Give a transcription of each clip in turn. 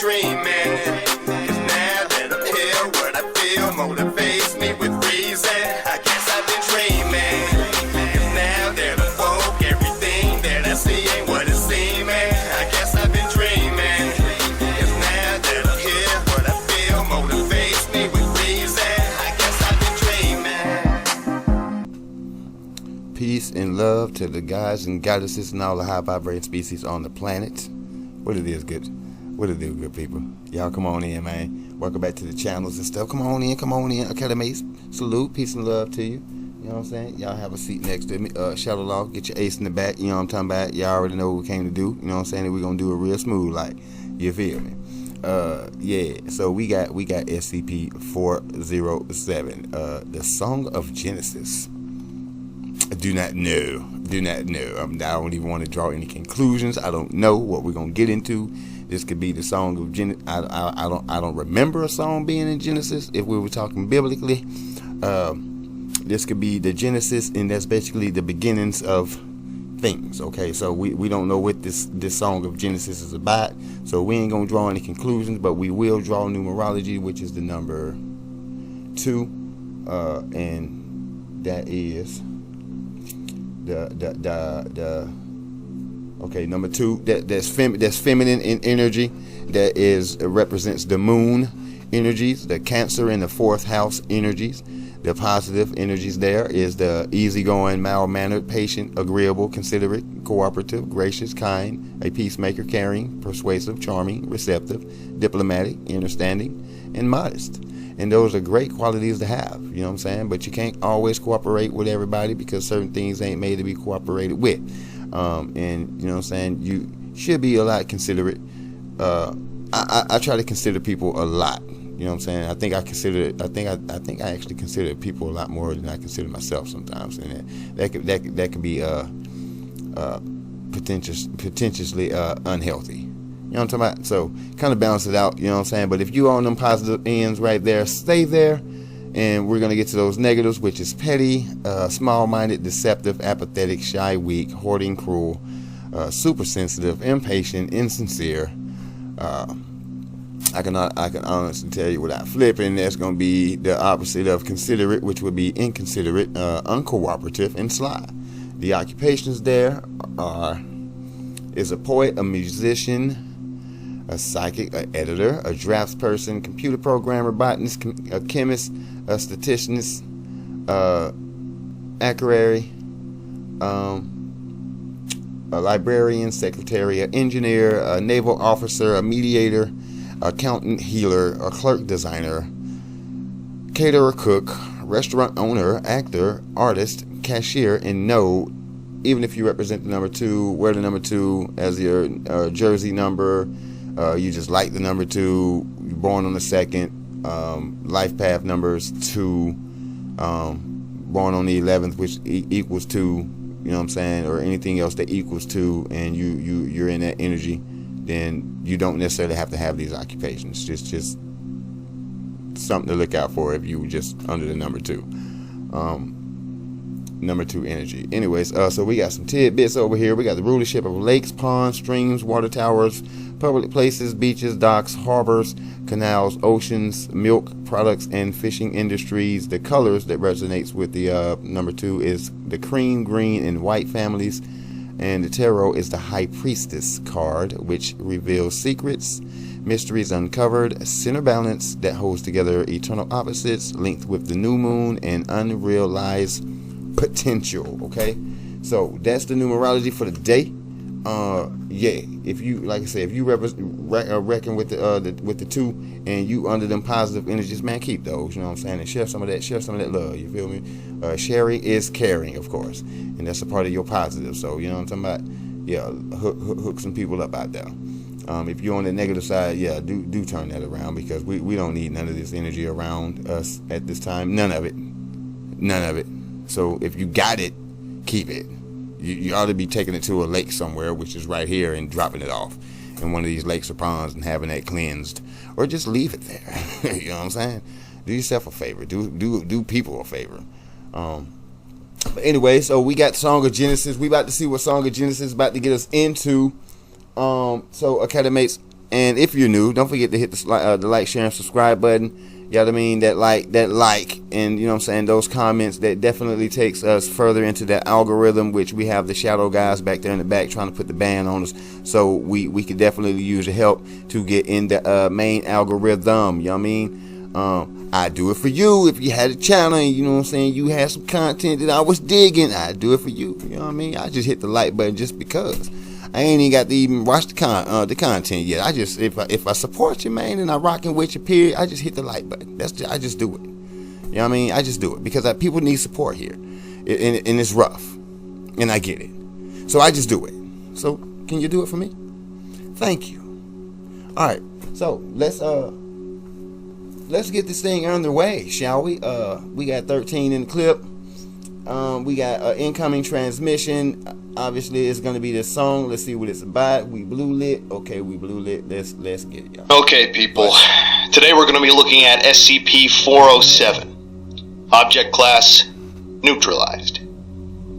dreaming. 'Cause now that I'm here, what I feel motivates me with reason. I guess I've been dreaming. 'Cause now that I'm woke, everything that I see ain't what it seeming. I guess I've been dreaming. 'Cause now that I'm here, what I feel motivates me with reason. I guess I've been dreaming. Peace and love to the guys and goddesses and all the high vibrating species on the planet. What it is, good? What it do, good people? Y'all come on in, man. Welcome back to the channels and stuff. Come on in, come on in. Academies, salute, peace and love to you. You know what I'm saying? Y'all have a seat next to me. Shadow Law, get your ace in the back. You know what I'm talking about? Y'all already know what we came to do. You know what I'm saying? We're gonna do it real smooth, like, you feel me? Yeah. So we got SCP-407, the Song of Genesis. Do not know. I don't even want to draw any conclusions. I don't know what we're gonna get into. This could be the Song of Genesis. I don't remember a song being in Genesis. If we were talking biblically, this could be the Genesis, and that's basically the beginnings of things. Okay, so we don't know what this Song of Genesis is about. So we ain't gonna draw any conclusions, but we will draw numerology, which is the number 2, and that is. Okay, number 2, that's feminine in energy, that is represents the moon energies, the Cancer in the 4th house energies. The positive energies there is the easygoing, mild-mannered, patient, agreeable, considerate, cooperative, gracious, kind, a peacemaker, caring, persuasive, charming, receptive, diplomatic, understanding, and modest. And those are great qualities to have, you know what I'm saying? But you can't always cooperate with everybody because certain things ain't made to be cooperated with. And, you know what I'm saying, you should be a lot considerate. I try to consider people a lot, you know what I'm saying? I think I actually consider people a lot more than I consider myself sometimes. And that could be potentially unhealthy. You know what I'm talking about? So kind of balance it out, you know what I'm saying? But if you on them positive ends right there, stay there. And we're going to get to those negatives, which is petty, small-minded, deceptive, apathetic, shy, weak, hoarding, cruel, super sensitive, impatient, insincere. I can honestly tell you without flipping, that's going to be the opposite of considerate, which would be inconsiderate, uncooperative, and sly. The occupations there is a poet, a musician, a psychic, an editor, a draftsperson, computer programmer, botanist, a chemist, a statistician, actuary, a librarian, secretary, an engineer, a naval officer, a mediator, accountant, healer, a clerk, designer, caterer, cook, restaurant owner, actor, artist, cashier, and no, even if you represent the number 2, wear the number 2 as your jersey number. You just like the number 2. You're born on the 2nd. Life path numbers 2. Born on the 11th, which equals 2. You know what I'm saying, or anything else that equals 2, and you're in that energy. Then you don't necessarily have to have these occupations. Just something to look out for if you just under the number 2. Number 2 energy. Anyways, so we got some tidbits over here. We got the rulership of lakes, ponds, streams, water towers, public places, beaches, docks, harbors, canals, oceans, milk products, and fishing industries. The colors that resonates with the number 2 is the cream, green, and white families. And the tarot is the High Priestess card, which reveals secrets, mysteries uncovered, center balance that holds together eternal opposites, linked with the new moon, and unrealized potential. Okay, so that's the numerology for the day. Yeah, if you, like I said, if you reckon with the 2 and you under them positive energies, man, keep those, you know what I'm saying, and share some of that love, you feel me? Sharing is caring, of course, and that's a part of your positive. So you know what I'm talking about? Yeah, hook some people up out there. If you're on the negative side, yeah, do turn that around, because we don't need none of this energy around us at this time. None of it. So if you got it, keep it. You ought to be taking it to a lake somewhere, which is right here, and dropping it off in one of these lakes or ponds and having that cleansed, or just leave it there. You know what I'm saying? Do yourself a favor. Do people a favor. But anyway, so we got Song of Genesis. We about to see what Song of Genesis is about to get us into. So Academics, And if you're new, don't forget to hit the like, share, and subscribe button. You know what I mean? That like, and you know what I'm saying, those comments, that definitely takes us further into that algorithm, which we have the shadow guys back there in the back trying to put the ban on us. So we could definitely use your help to get in the main algorithm. You know what I mean? I do it for you. If you had a channel and you know what I'm saying, you had some content that I was digging, I do it for you. You know what I mean? I just hit the like button just because. I ain't even got to even watch the content yet. I just, if I support you, man, and I rocking with you, period, I just hit the like button. I just do it. You know what I mean? I just do it because people need support here, and it's rough, and I get it. So I just do it. So can you do it for me? Thank you. All right. So let's get this thing underway, shall we? We got 13 in the clip. We got incoming transmission. Obviously, it's gonna be this song. Let's see what it's about. We blue lit. Okay, we blue lit. Let's get it, y'all. Okay, people. Today we're gonna be looking at SCP-407. Object class neutralized.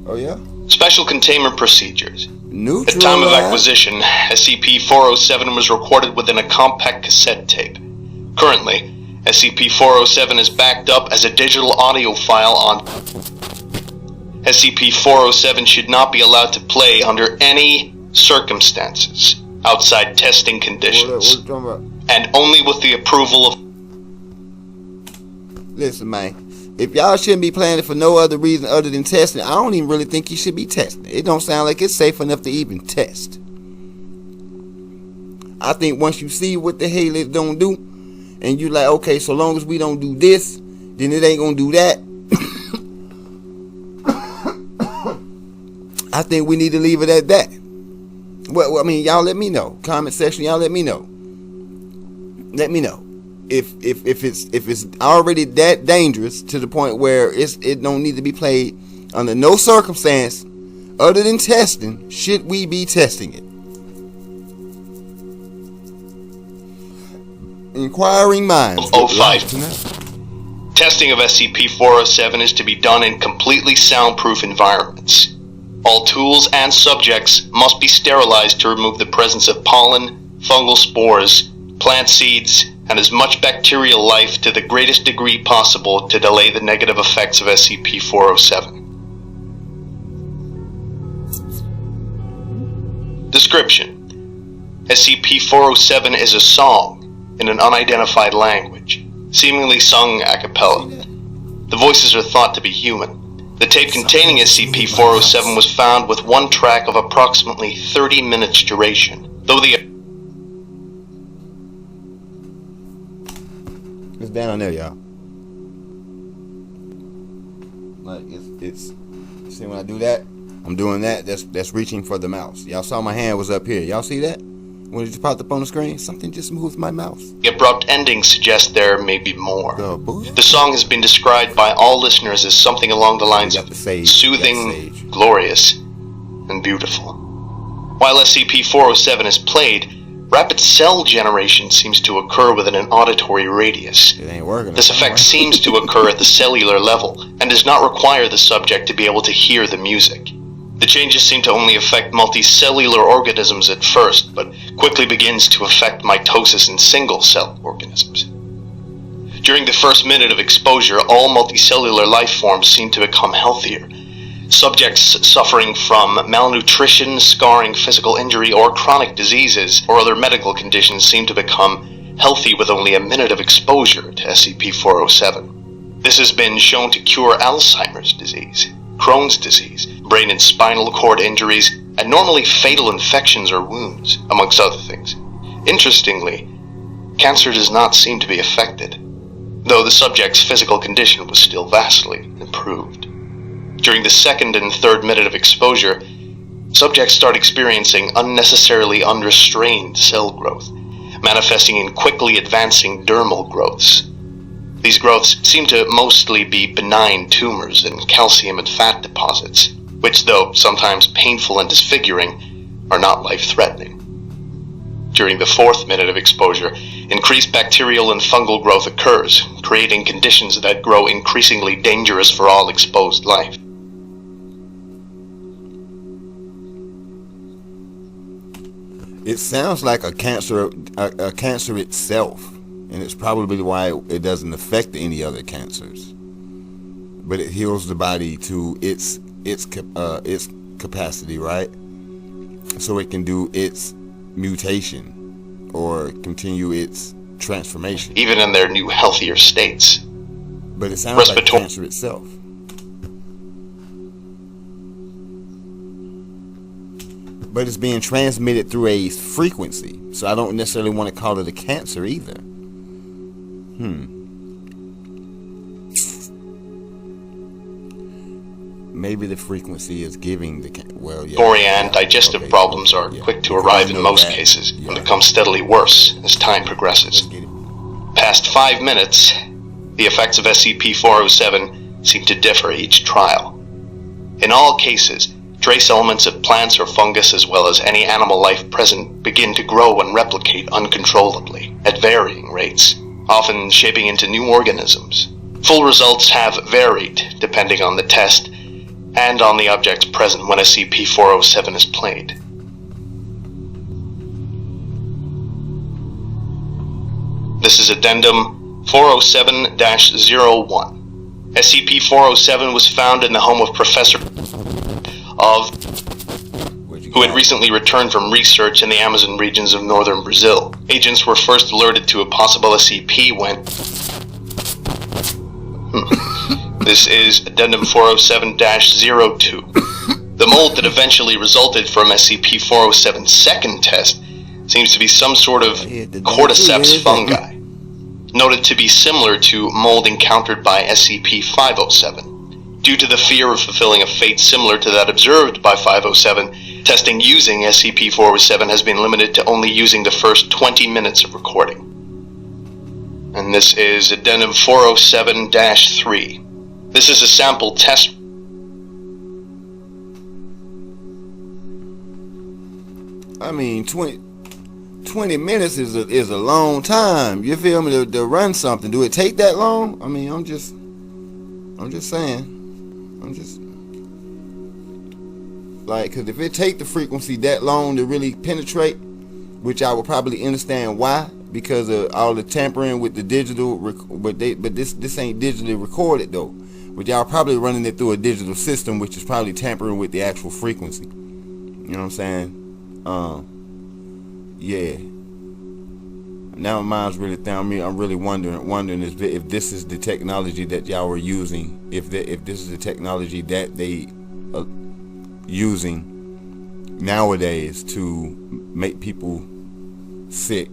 Oh yeah. Special containment procedures. Neutralized. At time of acquisition, SCP-407 was recorded within a compact cassette tape. Currently, SCP-407 is backed up as a digital audio file on. SCP-407 should not be allowed to play under any circumstances outside testing conditions, and only with the approval of. Listen, man, if y'all shouldn't be playing it for no other reason other than testing, I don't even really think you should be testing it. It don't sound like it's safe enough to even test. I think once you see what the hell it don't do, and you like, okay, so long as we don't do this, then it ain't gonna do that. I think we need to leave it at that. Well, I mean, y'all let me know. Comment section, y'all let me know. Let me know if it's already that dangerous to the point where it don't need to be played under no circumstance other than testing. Should we be testing it? Inquiring minds. 05. Testing of SCP-407 is to be done in completely soundproof environments. All tools and subjects must be sterilized to remove the presence of pollen, fungal spores, plant seeds, and as much bacterial life to the greatest degree possible to delay the negative effects of SCP-407. Description: SCP-407 is a song in an unidentified language, seemingly sung a cappella. The voices are thought to be human. The tape containing SCP-407 was found with one track of approximately 30 minutes duration, though the... It's down there, y'all. Like, it's... See when I do that? I'm doing that. That's reaching for the mouse. Y'all saw my hand was up here. Y'all see that? When it just popped up on the screen, something just moved my mouse. The abrupt ending suggests there may be more. The song has been described by all listeners as something along the lines of soothing, glorious, and beautiful. While SCP-407 is played, rapid cell generation seems to occur within an auditory radius. It ain't working. This effect seems to occur at the cellular level, and does not require the subject to be able to hear the music. The changes seem to only affect multicellular organisms at first, but quickly begins to affect mitosis in single-cell organisms. During the first minute of exposure, all multicellular life forms seem to become healthier. Subjects suffering from malnutrition, scarring, physical injury, or chronic diseases or other medical conditions seem to become healthy with only a minute of exposure to SCP-407. This has been shown to cure Alzheimer's disease, Crohn's disease, brain and spinal cord injuries, and normally fatal infections or wounds, amongst other things. Interestingly, cancer does not seem to be affected, though the subject's physical condition was still vastly improved. During the second and third minute of exposure, subjects start experiencing unnecessarily unrestrained cell growth, manifesting in quickly advancing dermal growths. These growths seem to mostly be benign tumors and calcium and fat deposits, which, though sometimes painful and disfiguring, are not life-threatening. During the fourth minute of exposure, increased bacterial and fungal growth occurs, creating conditions that grow increasingly dangerous for all exposed life. It sounds like a cancer itself, and it's probably why it doesn't affect any other cancers. But it heals the body to its capacity, right? So it can do its mutation or continue its transformation. even in their new healthier states. But it sounds like cancer itself. But it's being transmitted through a frequency, so I don't necessarily want to call it a cancer either. Maybe the frequency is giving the And digestive problems are quick to arrive in most cases and become steadily worse as time progresses. Past 5 minutes, the effects of SCP-407 seem to differ each trial. In all cases, trace elements of plants or fungus as well as any animal life present begin to grow and replicate uncontrollably at varying rates, often shaping into new organisms. Full results have varied depending on the test and on the objects present when SCP-407 is played. This is Addendum 407-01. SCP-407 was found in the home of Professor who had recently returned from research in the Amazon regions of northern Brazil. Agents were first alerted to a possible SCP when... This is Addendum 407-02. The mold that eventually resulted from SCP-407's second test seems to be some sort of cordyceps fungi, noted to be similar to mold encountered by SCP-507. Due to the fear of fulfilling a fate similar to that observed by 507, testing using SCP-407 has been limited to only using the first 20 minutes of recording. And this is Addendum 407-3. This is a sample test. I mean, 20 minutes is a long time. You feel me? To run something. Do it take that long? I mean, I'm just saying. Like, because if it take the frequency that long to really penetrate, which I would probably understand why, because of all the tampering with the digital, but this ain't digitally recorded though. But y'all probably running it through a digital system, which is probably tampering with the actual frequency. You know what I'm saying? Yeah. Now my mind's really down me. I'm really wondering if this is the technology that y'all were using. If this is the technology that they are using nowadays to make people sick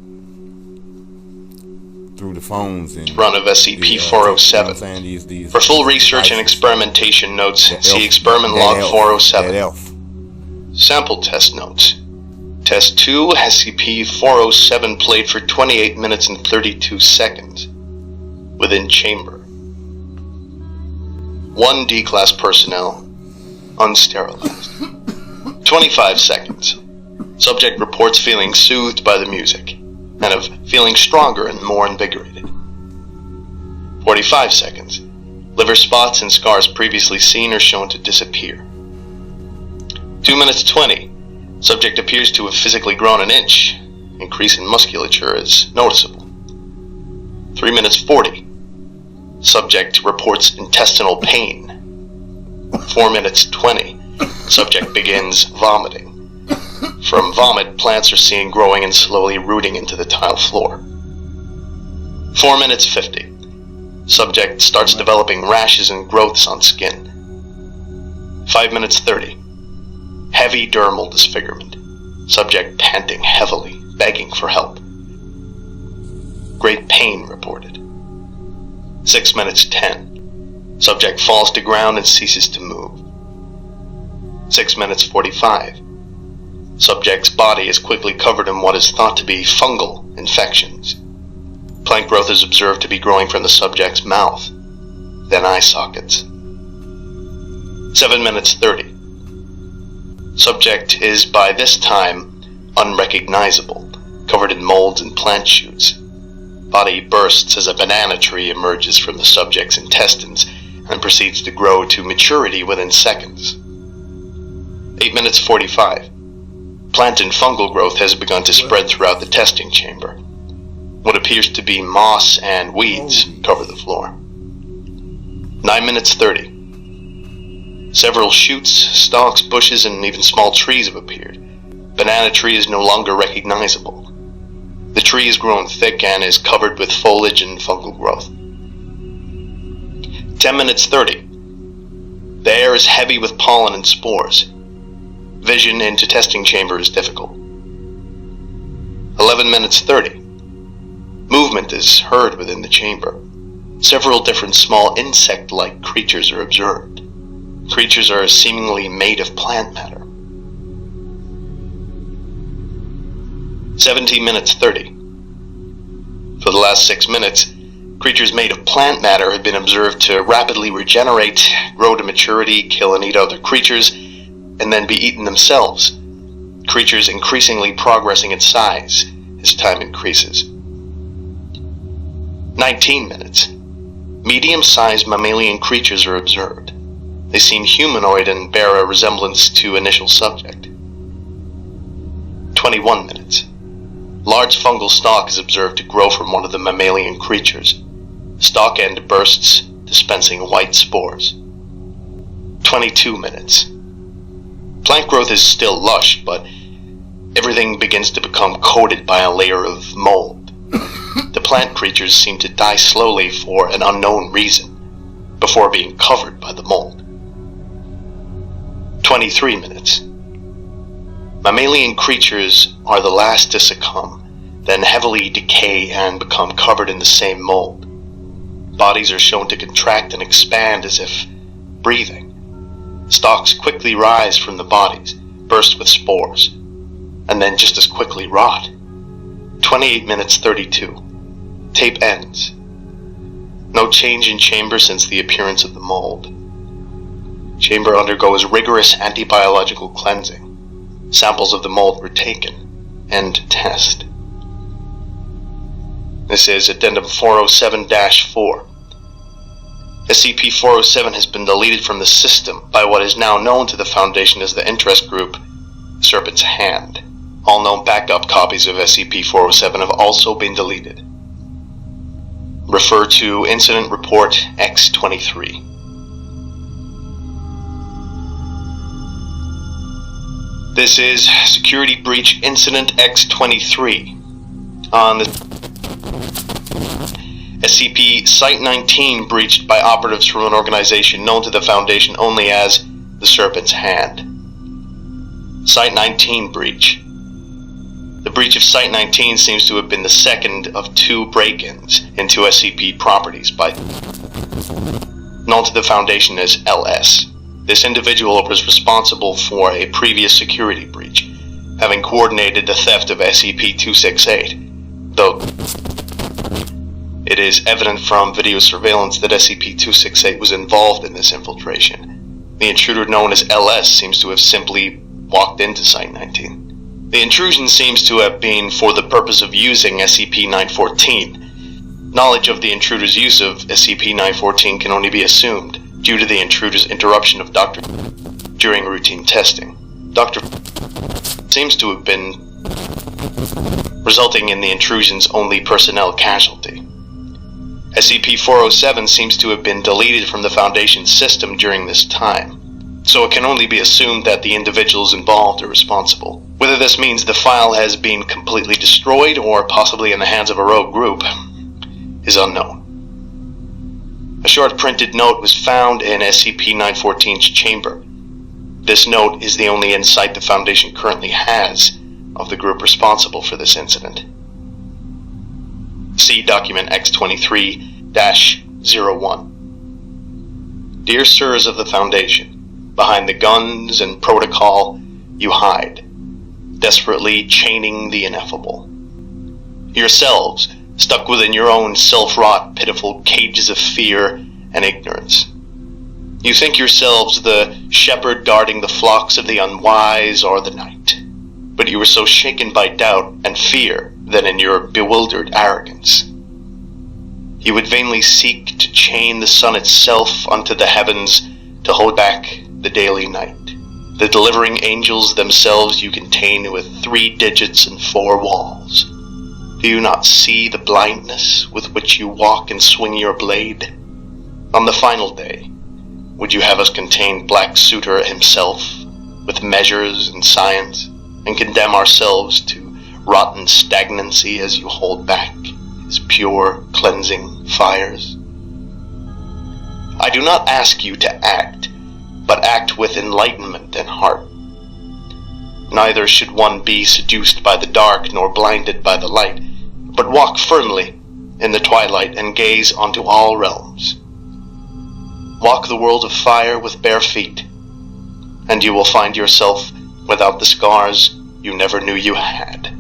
through the phones and run of SCP-407. For full research and experimentation notes, see Experiment Log 407. Sample test notes. Test 2, SCP-407 played for 28 minutes and 32 seconds. Within chamber. 1 D-Class personnel. Unsterilized. 25 seconds. Subject reports feeling soothed by the music, and of feeling stronger and more invigorated. 45 seconds. Liver spots and scars previously seen are shown to disappear. 2 minutes 20. Subject appears to have physically grown an inch. Increase in musculature is noticeable. 3 minutes 40. Subject reports intestinal pain. 4 minutes 20. Subject begins vomiting. From vomit, plants are seen growing and slowly rooting into the tile floor. 4 minutes 50. Subject starts developing rashes and growths on skin. 5 minutes 30. Heavy dermal disfigurement. Subject panting heavily, begging for help. Great pain reported. 6 minutes 10. Subject falls to ground and ceases to move. 6 minutes 45. Subject's body is quickly covered in what is thought to be fungal infections. Plant growth is observed to be growing from the subject's mouth, then eye sockets. 7 minutes 30. Subject is by this time unrecognizable, covered in molds and plant shoots. Body bursts as a banana tree emerges from the subject's intestines and proceeds to grow to maturity within seconds. 8 minutes 45. Plant and fungal growth has begun to spread throughout the testing chamber. What appears to be moss and weeds cover the floor. 9 minutes 30. Several shoots, stalks, bushes, and even small trees have appeared. Banana tree is no longer recognizable. The tree has grown thick and is covered with foliage and fungal growth. 10 minutes 30. The air is heavy with pollen and spores. Vision into testing chamber is difficult. 11 minutes 30. Movement is heard within the chamber. Several different small insect-like creatures are observed. Creatures are seemingly made of plant matter. 17 minutes 30. For the last 6 minutes, creatures made of plant matter have been observed to rapidly regenerate, grow to maturity, kill and eat other creatures, and then be eaten themselves. Creatures increasingly progressing in size as time increases. 19 minutes. Medium-sized mammalian creatures are observed. They seem humanoid and bear a resemblance to initial subject. 21 minutes. Large fungal stalk is observed to grow from one of the mammalian creatures. Stalk end bursts, dispensing white spores. 22 minutes. Plant growth is still lush, but everything begins to become coated by a layer of mold. The plant creatures seem to die slowly for an unknown reason, before being covered by the mold. 23 minutes. Mammalian creatures are the last to succumb, then heavily decay and become covered in the same mold. Bodies are shown to contract and expand as if breathing. Stalks quickly rise from the bodies, burst with spores, and then just as quickly rot. 28 minutes 32. Tape ends. No change in chamber since the appearance of the mold. Chamber undergoes rigorous anti-biological cleansing. Samples of the mold were taken. End test. This is Addendum 407-4. SCP-407 has been deleted from the system by what is now known to the Foundation as the interest group Serpent's Hand. All known backup copies of SCP-407 have also been deleted. Refer to Incident Report X-23. This is Security Breach Incident X-23 on the SCP Site-19 breached by operatives from an organization known to the Foundation only as the Serpent's Hand. Site-19 breach. The breach of Site-19 seems to have been the second of 2 break-ins into SCP properties by known to the Foundation as LS. This individual was responsible for a previous security breach, having coordinated the theft of SCP-268, though it is evident from video surveillance that SCP-268 was involved in this infiltration. The intruder known as LS seems to have simply walked into Site-19. The intrusion seems to have been for the purpose of using SCP-914. Knowledge of the intruder's use of SCP-914 can only be assumed due to the intruder's interruption of Dr. during routine testing. Dr. seems to have been resulting in the intrusion's only personnel casualty. SCP-407 seems to have been deleted from the Foundation's system during this time, so it can only be assumed that the individuals involved are responsible. Whether this means the file has been completely destroyed or possibly in the hands of a rogue group is unknown. A short printed note was found in SCP-914's chamber. This note is the only insight the Foundation currently has of the group responsible for this incident. See Document X-23-01. Dear Sirs of the Foundation, behind the guns and protocol, you hide, desperately chaining the ineffable. Yourselves, stuck within your own self-wrought, pitiful cages of fear and ignorance. You think yourselves the shepherd guarding the flocks of the unwise or the night, but you were so shaken by doubt and fear that in your bewildered arrogance, you would vainly seek to chain the sun itself unto the heavens to hold back the daily night, The delivering angels themselves you contain with 3 digits and 4 walls. Do you not see the blindness with which you walk and swing your blade? On the final day, would you have us contain Black Suitor himself, with measures and science, and condemn ourselves to rotten stagnancy as you hold back his pure, cleansing fires? I do not ask you to act, but act with enlightenment and heart. Neither should one be seduced by the dark nor blinded by the light, but walk firmly in the twilight and gaze onto all realms. Walk the world of fire with bare feet, and you will find yourself without the scars you never knew you had.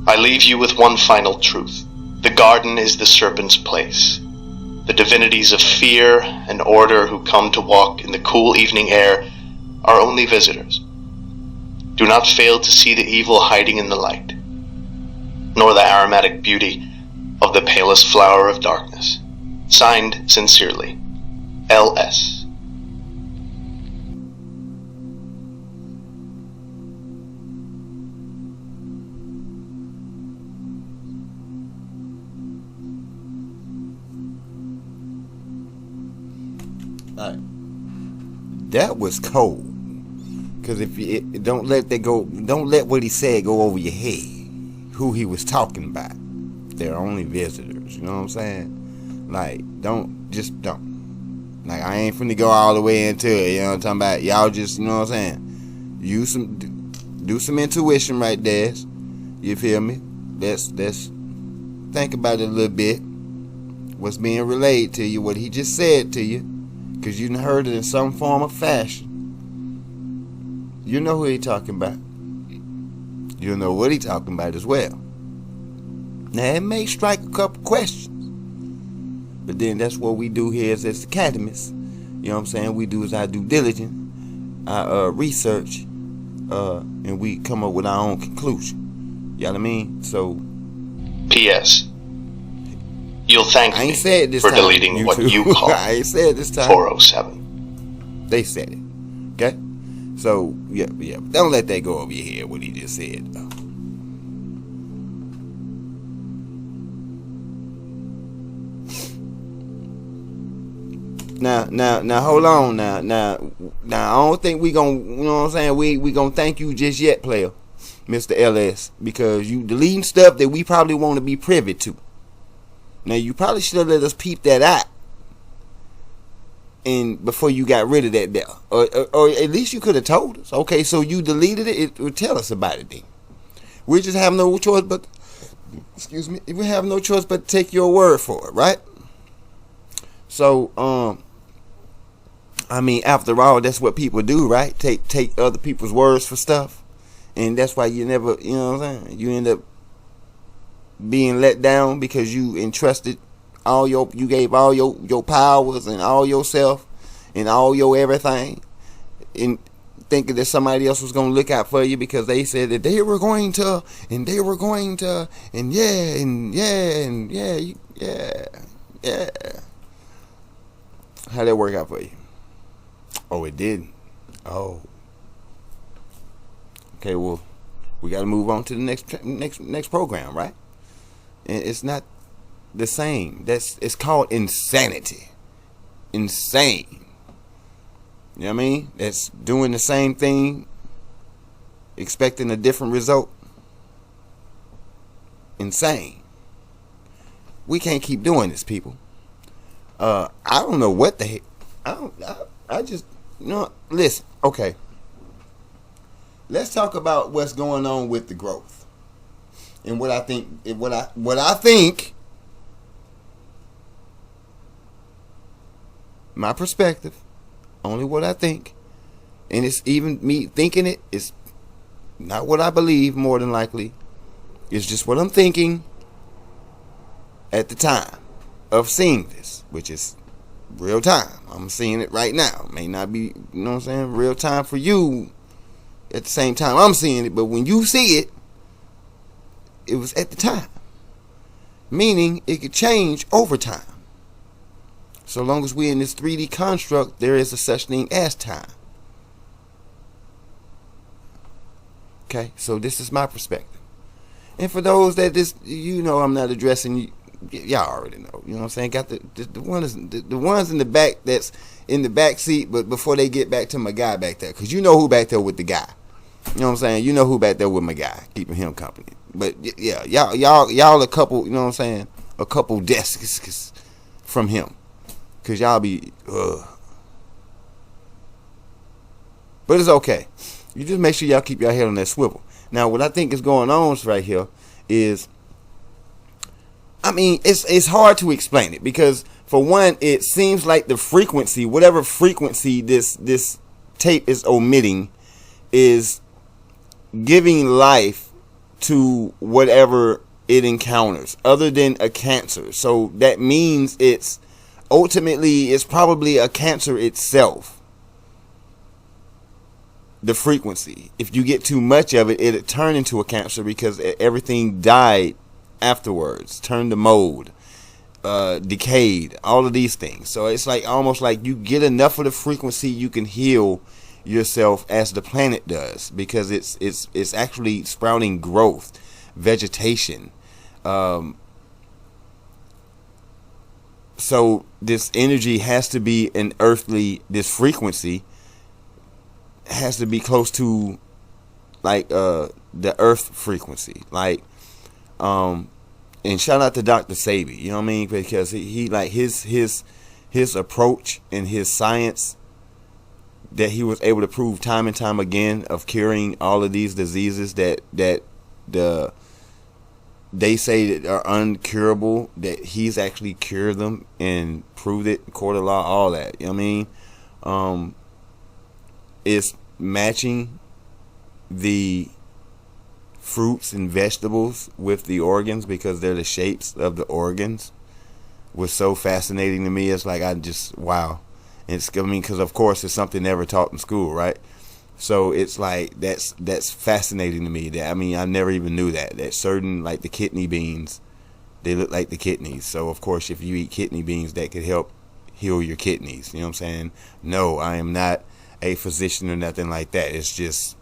I leave you with one final truth. The garden is the serpent's place. The divinities of fear and order who come to walk in the cool evening air are only visitors. Do not fail to see the evil hiding in the light, nor the aromatic beauty of the palest flower of darkness. Signed sincerely, L.S. That was cold. Cause if you don't let what he said go over your head. Who he was talking about. They're only visitors. You know what I'm saying? Like, don't. Like, I ain't finna go all the way into it. You know what I'm talking about? Y'all just, you know what I'm saying? Do some intuition right there. You feel me? Let's think about it a little bit. What's being relayed to you, what he just said to you. Because you heard it in some form or fashion. You know who he talking about. You know what he talking about as well. Now, it may strike a couple questions. But then that's what we do here as academists. You know what I'm saying? We do is our due diligence, our research, and we come up with our own conclusion. You know what I mean? So, P.S. You'll thank I ain't me said it this for time, deleting what you call I ain't said it this time. 407. They said it. Okay? So, yeah. Don't let that go over your head, what he just said. Now, hold on. Now, I don't think we gonna, you know what I'm saying? We gonna thank you just yet, player, Mr. LS, because you deleting stuff that we probably want to be privy to. Now, you probably should have let us peep that out, and before you got rid of that there, or at least you could have told us. Okay, so you deleted it. It would tell us about it then. We just have no choice but, excuse me, we have no choice but to take your word for it, right? So, I mean, after all, that's what people do, right? Take other people's words for stuff, and that's why you never, you know what I'm saying? You end up being let down because you entrusted you gave all your powers and all yourself and all your everything, and thinking that somebody else was gonna look out for you because they said that they were going to, and yeah. How'd that work out for you? Oh, it didn't. Oh. Okay, well, we got to move on to the next program, right? And it's not the same. It's called insanity. Insane. You know what I mean? That's doing the same thing, expecting a different result. Insane. We can't keep doing this, people. I don't know what the heck. I just, you know, listen, okay. Let's talk about what's going on with the growth. And what I think, my perspective, only what I think, and it's even me thinking it, is not what I believe, more than likely. It's just what I'm thinking at the time of seeing this, which is real time. I'm seeing it right now. May not be, you know what I'm saying, real time for you at the same time I'm seeing it, but when you see it, it was at the time. Meaning it could change over time. So long as we're in this 3D construct, there is a such thing as time. Okay, so this is my perspective. And for those that just, I'm not addressing you, y'all already know. You know what I'm saying? Got the ones in the back that's in the back seat, but before they get back to my guy back there, because you know who back there with the guy. You know what I'm saying? You know who back there with my guy, keeping him company. But yeah, y'all a couple. You know what I'm saying? A couple desks from him, because y'all be. But it's okay. You just make sure y'all keep your head on that swivel. Now, what I think is going on right here is, it's hard to explain it, because for one, it seems like the frequency, whatever frequency this tape is omitting, is giving life to whatever it encounters, other than a cancer. So that means it's probably a cancer itself. The frequency, if you get too much of it, it'll turn into a cancer, because everything died afterwards, turned to mold, decayed, all of these things. So it's like almost like you get enough of the frequency, you can heal yourself as the planet does, because it's actually sprouting growth, vegetation. So this energy has to be this frequency has to be close to like the earth frequency, like and shout out to Dr. Sabi, you know what I mean, because he like his approach and his science that he was able to prove time and time again of curing all of these diseases that they say that are uncurable, that he's actually cured them and proved it in court of law, all that, you know what I mean. It's matching the fruits and vegetables with the organs, because they're the shapes of the organs, was so fascinating to me. It's like, wow. Because of course it's something never taught in school, right? So it's like that's fascinating to me. That I never even knew that certain, like the kidney beans, they look like the kidneys. So of course if you eat kidney beans, that could help heal your kidneys. You know what I'm saying? No, I am not a physician or nothing like that. It's just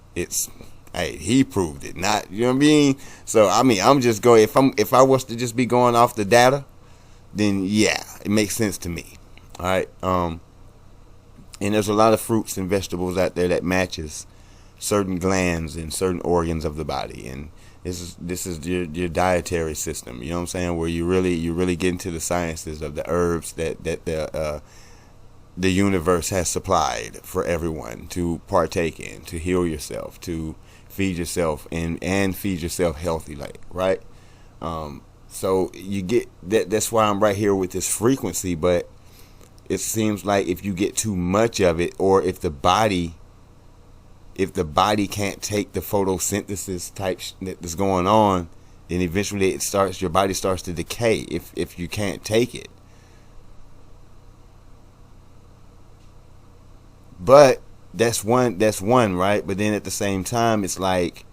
hey, he proved it, not, you know what I mean? So I'm just going, if I was to just be going off the data, then yeah, it makes sense to me. All right. And there's a lot of fruits and vegetables out there that matches certain glands and certain organs of the body, and this is your dietary system. You know what I'm saying? Where you really get into the sciences of the herbs that the universe has supplied for everyone to partake in, to heal yourself, to feed yourself, and feed yourself healthy, like, right? So you get that. That's why I'm right here with this frequency, but it seems like if you get too much of it, or if the body can't take the photosynthesis type that's going on, then eventually your body starts to decay if you can't take it. But that's one, right? But then at the same time, it's like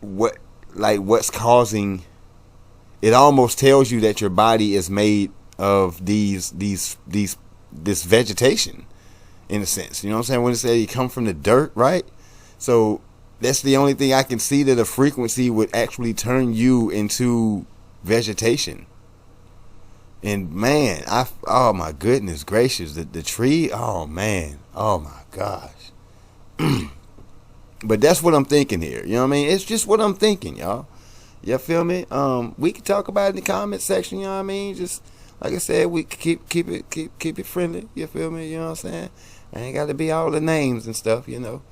what's causing it almost tells you that your body is made of this vegetation, in a sense. You know what I'm saying? When it says you come from the dirt, right? So that's the only thing I can see that a frequency would actually turn you into vegetation. And man, oh my goodness gracious, the tree, oh man, oh my gosh. But that's what I'm thinking here. You know what I mean? It's just what I'm thinking, y'all. You feel me? We can talk about it in the comment section. You know what I mean? Just like I said, we keep it friendly. You feel me? You know what I'm saying? I ain't got to be all the names and stuff. You know.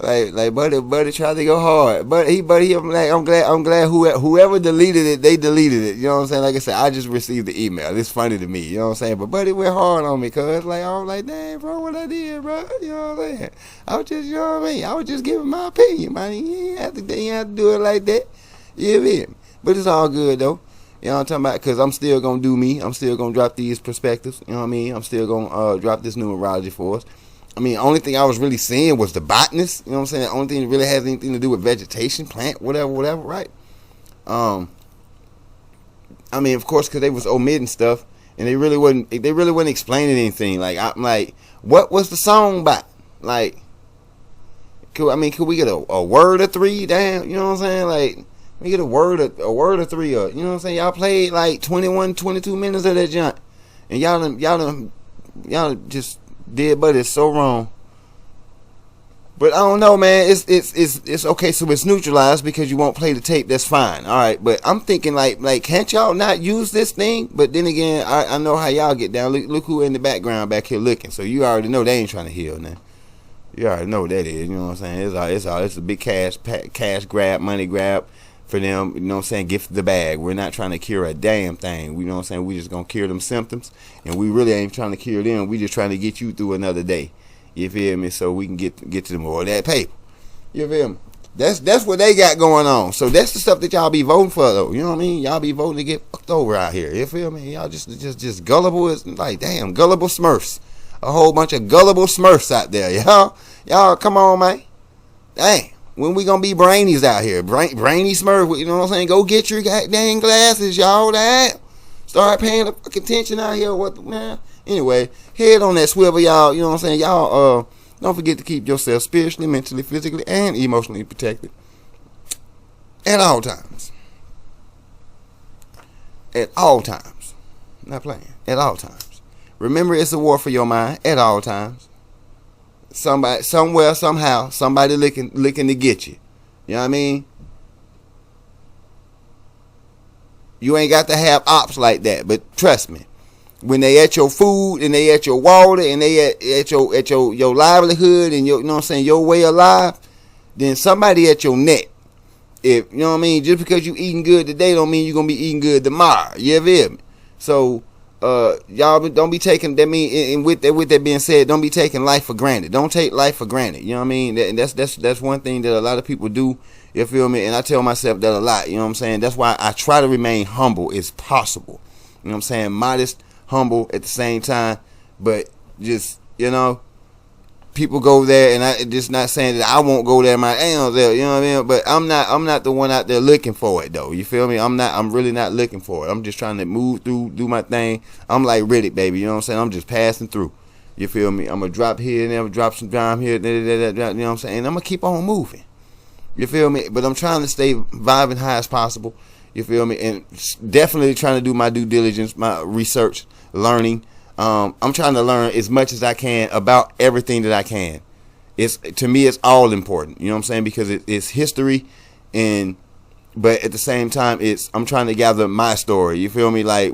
like buddy tried to go hard, but I'm glad whoever deleted it, they deleted it. You know what I'm saying? Like I said, I just received the email. It's funny to me. You know what I'm saying? But buddy went hard on me, cause like I was like, dang bro, what I did, bro? You know what I'm saying? I was just, you know what I mean? I was just giving my opinion, man. You ain't have to do it like that. You feel me? But it's all good though. You know what I'm talking about? Because I'm still going to do me. I'm still going to drop these perspectives. You know what I mean? I'm still going to drop this numerology for us. I mean, the only thing I was really seeing was the botanist. You know what I'm saying? The only thing that really has anything to do with vegetation, plant, whatever, right? I mean, of course, because they was omitting stuff, and they really wasn't explaining anything. Like, I'm like, what was the song about? Like, Could we get a word or three? Damn, you know what I'm saying? Like, we get a word or three, or you know what I'm saying? Y'all played like 21, 22 minutes of that junk, and y'all just did, but it's so wrong. But I don't know, man. It's okay. So it's neutralized because you won't play the tape. That's fine. All right. But I'm thinking like can't y'all not use this thing? But then again, I know how y'all get down. Look who in the background back here looking. So you already know they ain't trying to heal now. You already know what that is. You know what I'm saying? It's a big cash grab, money grab for them. You know what I'm saying? Gift the bag. We're not trying to cure a damn thing. You know what I'm saying? We just gonna cure them symptoms, and we really ain't trying to cure them. We just trying to get you through another day. You feel me? So we can get to the more of that paper. You feel me? That's what they got going on. So that's the stuff that y'all be voting for, though. You know what I mean? Y'all be voting to get fucked over out here. You feel me? Y'all just gullible as like damn gullible Smurfs. A whole bunch of gullible Smurfs out there, y'all. Come on, man. Dang. When we gonna be brainies out here? Brainy Smurf. You know what I'm saying? Go get your goddamn glasses, y'all. That. Start paying the fucking attention out here. What the man? Anyway, head on that swivel, y'all. You know what I'm saying? Y'all, don't forget to keep yourself spiritually, mentally, physically, and emotionally protected at all times. At all times. Not playing. At all times. Remember, it's a war for your mind at all times. Somebody, somewhere, somehow, somebody looking to get you. You know what I mean? You ain't got to have ops like that, but trust me. When they at your food and they at your water and they at your livelihood and your, you know what I'm saying, your way of life, then somebody at your neck. If you know what I mean, just because you eating good today don't mean you're gonna be eating good tomorrow. You feel me? So y'all don't be taking that mean, and with that being said, don't be taking life for granted. Don't take life for granted. You know what I mean? And that's one thing that a lot of people do. You feel me? And I tell myself that a lot. You know what I'm saying? That's why I try to remain humble as possible. You know what I'm saying? Modest, humble at the same time, but just, you know, people go there, and I just not saying that I won't go there myself, you know what I mean? But I'm not the one out there looking for it though. You feel me? I'm really not looking for it. I'm just trying to move through, do my thing. I'm like Riddick, baby. You know what I'm saying? I'm just passing through. You feel me? I'm gonna drop here and then drop some dime here, you know what I'm saying? And I'm gonna keep on moving. You feel me? But I'm trying to stay vibing high as possible. You feel me? And definitely trying to do my due diligence, my research, learning. I'm trying to learn as much as I can about everything that I can. To me, it's all important. You know what I'm saying? Because it's history, but at the same time, I'm trying to gather my story. You feel me? Like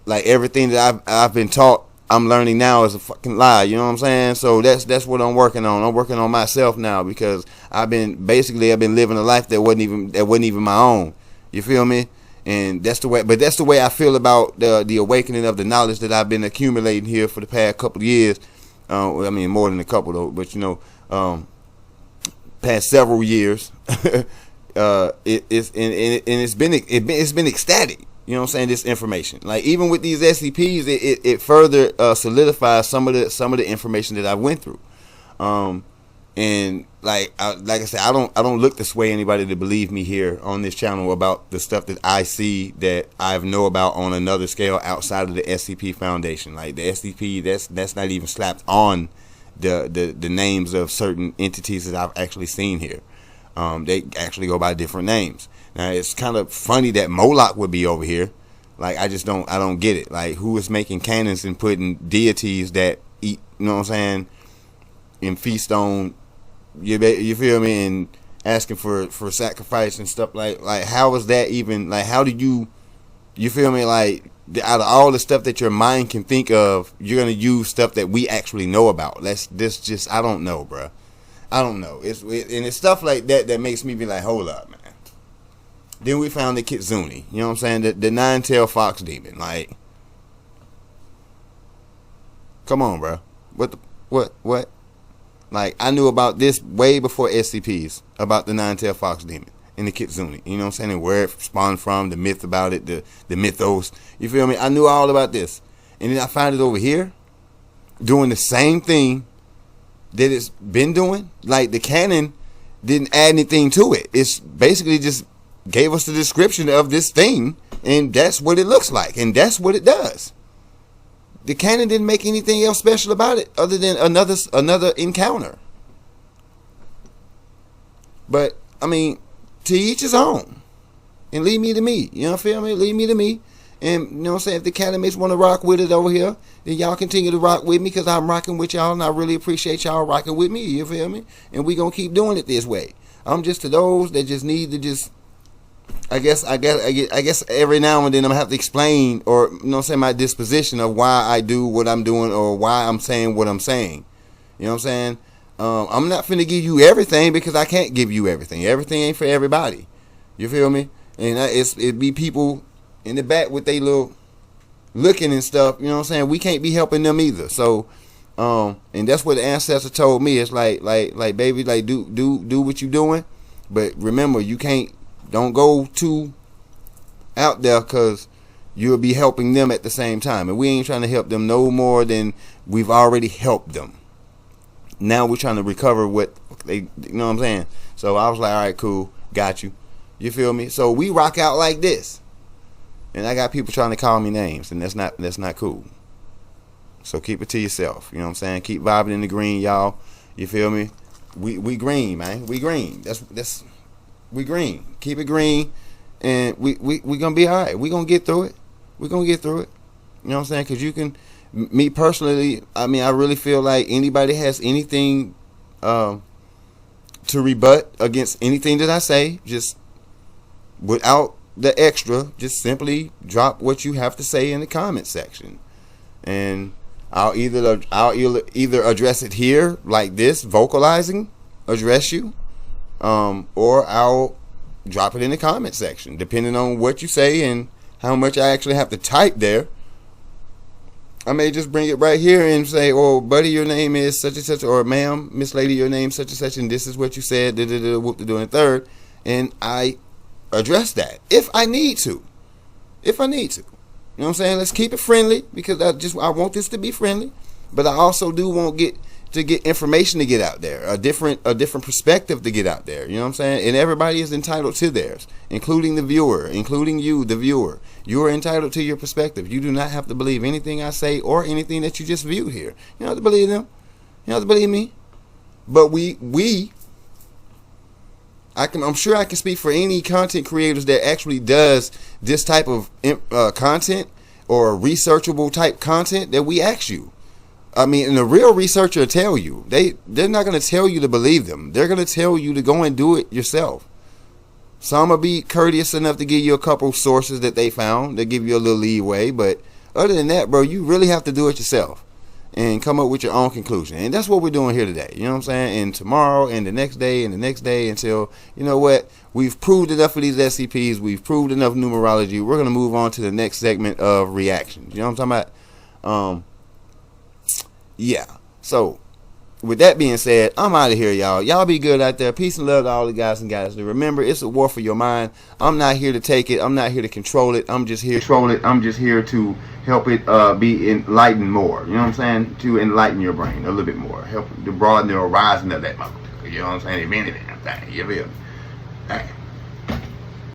everything that I've been taught, I'm learning now is a fucking lie. You know what I'm saying? So that's what I'm working on. I'm working on myself now because I've been living a life that wasn't even my own. You feel me? And that's the way I feel about the awakening of the knowledge that I've been accumulating here for the past couple of years. I mean, more than a couple though, but you know, past several years. It's been ecstatic. You know what I'm saying? This information, like even with these SCPs, it further solidifies some of the information that I went through. And like I said, I don't look to sway anybody to believe me here on this channel about the stuff that I see that I know about on another scale outside of the SCP Foundation. Like the SCP, that's not even slapped on the names of certain entities that I've actually seen here. They actually go by different names. Now it's kind of funny that Moloch would be over here. Like I don't get it. Like who is making cannons and putting deities that eat, you know what I'm saying, and feast on you feel me, and asking for sacrifice and stuff like how is that even, like how do you feel me, like out of all the stuff that your mind can think of, you're gonna use stuff that we actually know about. This just I don't know, bruh. I don't know. It's stuff like that makes me be like, hold up, man. Then we found the Kitsune. You know what I'm saying? The nine-tailed fox demon. Like, come on, bro. What? Like, I knew about this way before SCPs, about the nine-tailed fox demon and the Kitsune. You know what I'm saying? And where it spawned from, the myth about it, the mythos. You feel me? I knew all about this. And then I found it over here doing the same thing that it's been doing. Like, the canon didn't add anything to it. It's basically just gave us the description of this thing, and that's what it looks like, and that's what it does. The canon didn't make anything else special about it other than another encounter. But I mean, to each his own. And leave me to me. You know what I feel me? Leave me to me. And you know what I'm saying? If the Academics want to rock with it over here, then y'all continue to rock with me, because I'm rocking with y'all, and I really appreciate y'all rocking with me. You feel me? And we gonna keep doing it this way. I'm just to those that just need to just, I guess every now and then I'm gonna have to explain, or you know what I'm saying, my disposition of why I do what I'm doing, or why I'm saying what I'm saying. You know what I'm saying? I'm not finna give you everything, because I can't give you everything. Everything ain't for everybody. You feel me? And it be people in the back with they little looking and stuff. You know what I'm saying? We can't be helping them either. So, and that's what the ancestor told me. It's like baby, like do what you doing, but remember, you can't. Don't go too out there, because you'll be helping them at the same time. And we ain't trying to help them no more than we've already helped them. Now we're trying to recover what they, you know what I'm saying? So I was like, all right, cool, got you. You feel me? So we rock out like this. And I got people trying to call me names, and that's not cool. So keep it to yourself. You know what I'm saying? Keep vibing in the green, y'all. You feel me? We green, man. We green. That's we green. Keep it green, and we gonna be all right. We gonna get through it. We gonna get through it. You know what I'm saying? Because you can, me personally, I mean, I really feel like anybody has anything to rebut against anything that I say, just without the extra, just simply drop what you have to say in the comment section, and I'll either address it here like this, vocalizing, address you. Or I'll drop it in the comment section, depending on what you say and how much I actually have to type there. I may just bring it right here and say, "Oh, buddy, your name is such and such," or "Ma'am, Miss Lady, your name such and such, and this is what you said." Whoop, doing a third, and I address that if I need to. If I need to, you know what I'm saying. Let's keep it friendly, because I want this to be friendly, but I also do want to get information to get out there, a different perspective to get out there. You know what I'm saying? And everybody is entitled to theirs, including the viewer, including you, the viewer. You are entitled to your perspective. You do not have to believe anything I say or anything that you just viewed here. You don't have to believe them. You don't have to believe me. But I'm sure I can speak for any content creators that actually does this type of content, or researchable type content that we ask you. I mean, and the real researcher will tell you. They're not going to tell you to believe them. They're going to tell you to go and do it yourself. Some will be courteous enough to give you a couple sources that they found. They give you a little leeway. But other than that, bro, you really have to do it yourself and come up with your own conclusion. And that's what we're doing here today. You know what I'm saying? And tomorrow and the next day and the next day, until, you know what, we've proved enough of these SCPs. We've proved enough numerology. We're going to move on to the next segment of reactions. You know what I'm talking about? Yeah. So, with that being said, I'm out of here, y'all. Y'all be good out there. Peace and love to all the guys and guys. Remember, it's a war for your mind. I'm not here to take it. I'm not here to control it. I'm just here to help it be enlightened more. You know what I'm saying? To enlighten your brain a little bit more. Help to broaden the horizon of that motherfucker. You know what I'm saying? If anything, you feel me?